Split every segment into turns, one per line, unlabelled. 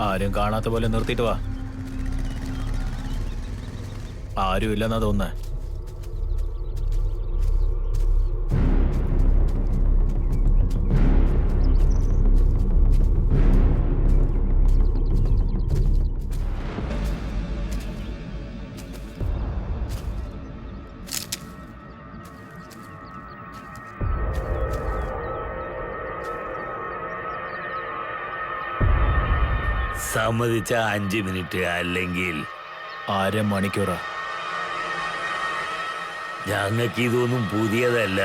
ആരും കാണാത്ത പോലെ നിർത്തിയിട്ട് വാ. ആരും ഇല്ലെന്നാ തോന്നുന്നേ.
സമ്മതിച്ച 5 മിനിറ്റ് അല്ലെങ്കിൽ
അരമണിക്കൂറാ.
ഞങ്ങൾക്ക് ഇതൊന്നും പുതിയതല്ല.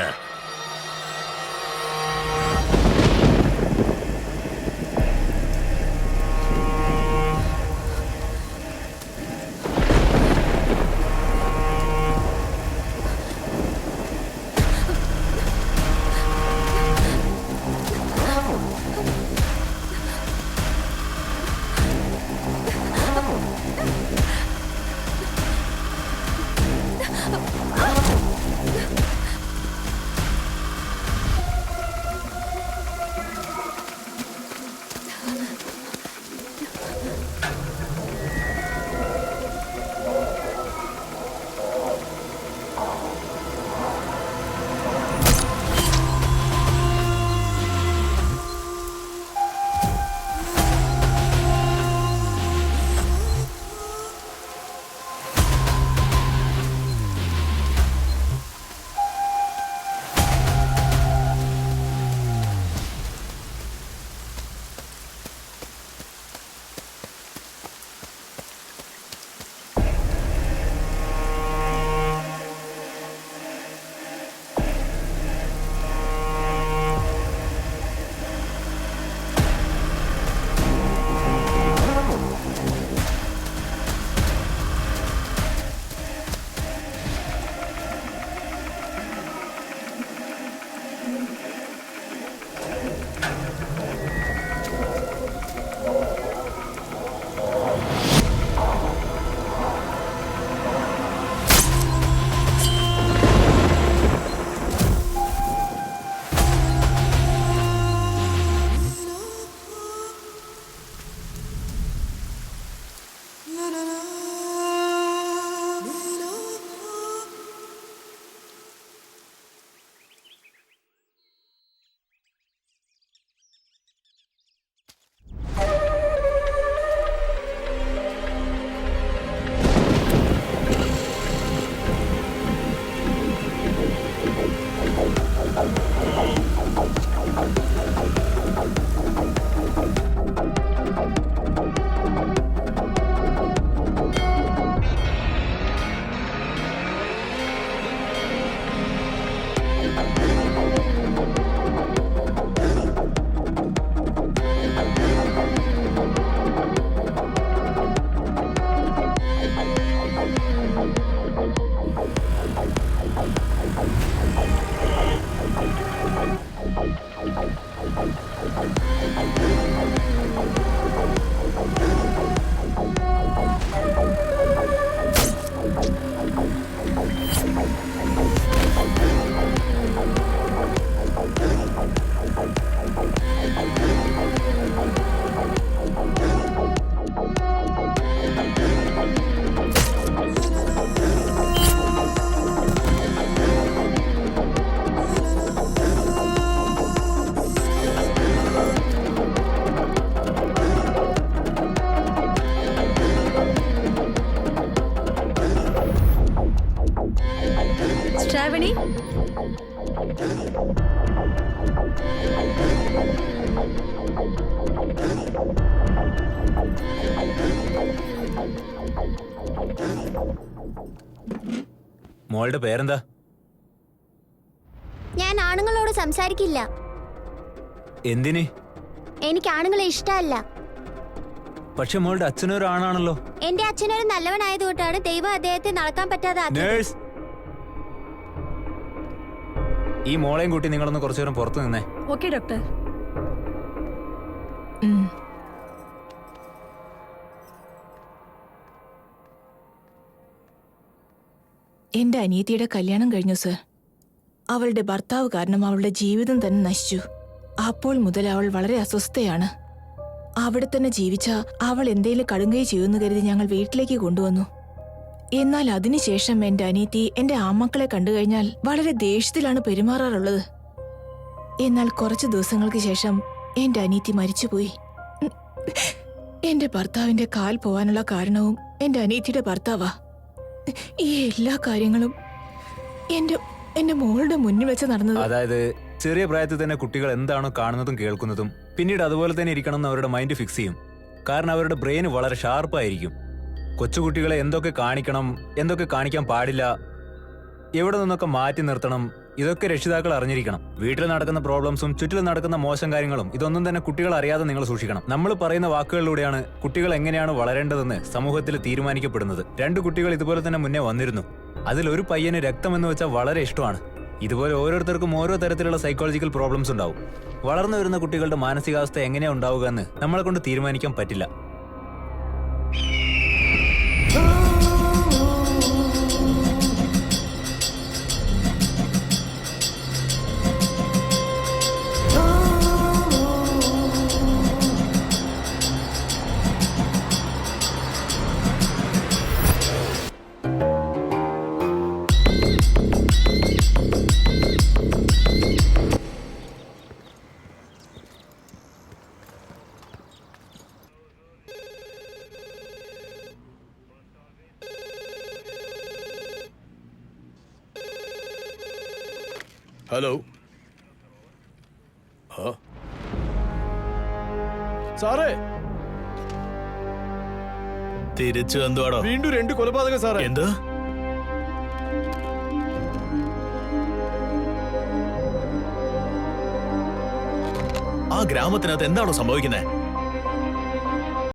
ശ്രാവണി,
മോളുടെ പേരെന്താ?
ഞാൻ ആണുങ്ങളോട് സംസാരിക്കില്ല.
എന്തിന്?
എനിക്ക് ആണുങ്ങളെ ഇഷ്ടമല്ല.
പക്ഷെ മോളുടെ അച്ഛനൊരു ആണാണല്ലോ.
എന്റെ അച്ഛനൊരു നല്ലവനായതുകൊണ്ടാണ് ദൈവം അദ്ദേഹത്തെ നടക്കാൻ പറ്റാതെ
നേഴ്സ്, ഈ മോളെയും കൂട്ടി നിങ്ങളൊന്ന് കുറച്ചു നേരം പുറത്തു നിന്നേ.
Okay doctor.
എന്റെ അനിയത്തിയുടെ കല്യാണം കഴിഞ്ഞു സർ. അവളുടെ ഭർത്താവ് കാരണം അവളുടെ ജീവിതം തന്നെ നശിച്ചു. അപ്പോൾ മുതൽ അവൾ വളരെ അസ്വസ്ഥയാണ്. അവിടെ തന്നെ ജീവിച്ച അവൾ എന്തേലും കടുങ്കൈ ചെയ്യുമെന്ന് കരുതി ഞങ്ങൾ വീട്ടിലേക്ക് കൊണ്ടുവന്നു. എന്നാൽ അതിനുശേഷം എന്റെ അനിയത്തി എന്റെ ആമക്കളെ കണ്ടുകഴിഞ്ഞാൽ വളരെ ദേഷ്യത്തിലാണ് പെരുമാറാറുള്ളത്. എന്നാൽ കുറച്ചു ദിവസങ്ങൾക്ക് ശേഷം എന്റെ അനിയത്തി മരിച്ചുപോയി. എന്റെ ഭർത്താവിന്റെ കാൽ പോവാനുള്ള കാരണവും എന്റെ അനിയത്തിയുടെ ഭർത്താവാ. ഈ എല്ലാ കാര്യങ്ങളും എന്റെ മോളുടെ മുന്നിൽ വെച്ച് നടന്നത്.
അതായത് ചെറിയ പ്രായത്തിൽ തന്നെ കുട്ടികൾ എന്താണോ കാണുന്നതും കേൾക്കുന്നതും പിന്നീട് അതുപോലെ തന്നെ ഇരിക്കണം എന്ന് അവരുടെ മൈൻഡ് ഫിക്സ് ചെയ്യും. കാരണം അവരുടെ ബ്രെയിൻ വളരെ ഷാർപ്പായിരിക്കും. കൊച്ചുകുട്ടികളെ എന്തൊക്കെ കാണിക്കണം, എന്തൊക്കെ കാണിക്കാൻ പാടില്ല, എവിടെ നിന്നൊക്കെ മാറ്റി നിർത്തണം, ഇതൊക്കെ രക്ഷിതാക്കൾ അറിഞ്ഞിരിക്കണം. വീട്ടിൽ നടക്കുന്ന പ്രോബ്ലംസും ചുറ്റിലും നടക്കുന്ന മോശം കാര്യങ്ങളും ഇതൊന്നും തന്നെ കുട്ടികൾ അറിയാതെ നിങ്ങൾ സൂക്ഷിക്കണം. നമ്മൾ പറയുന്ന വാക്കുകളിലൂടെയാണ് കുട്ടികൾ എങ്ങനെയാണ് വളരേണ്ടതെന്ന് സമൂഹത്തിൽ തീരുമാനിക്കപ്പെടുന്നത്. 2 കുട്ടികൾ ഇതുപോലെ തന്നെ മുന്നേ വന്നിരുന്നു. അതിലൊരു പയ്യന് രക്തം എന്ന് വെച്ചാൽ വളരെ ഇഷ്ടമാണ്. ഇതുപോലെ ഓരോരുത്തർക്കും ഓരോ തരത്തിലുള്ള സൈക്കോളജിക്കൽ പ്രോബ്ലംസ് ഉണ്ടാവും. വളർന്നു വരുന്ന കുട്ടികളുടെ മാനസികാവസ്ഥ എങ്ങനെയാ ഉണ്ടാവുക എന്ന് നമ്മളെ കൊണ്ട് തീരുമാനിക്കാൻ പറ്റില്ല.
ഹലോ, സാറേ
തിരിച്ചു എന്തുവാടോ?
വീണ്ടും 2 കൊലപാതകം സാറേ.
എന്ത്? ആ ഗ്രാമത്തിനകത്ത് എന്താണോ സംഭവിക്കുന്നത്?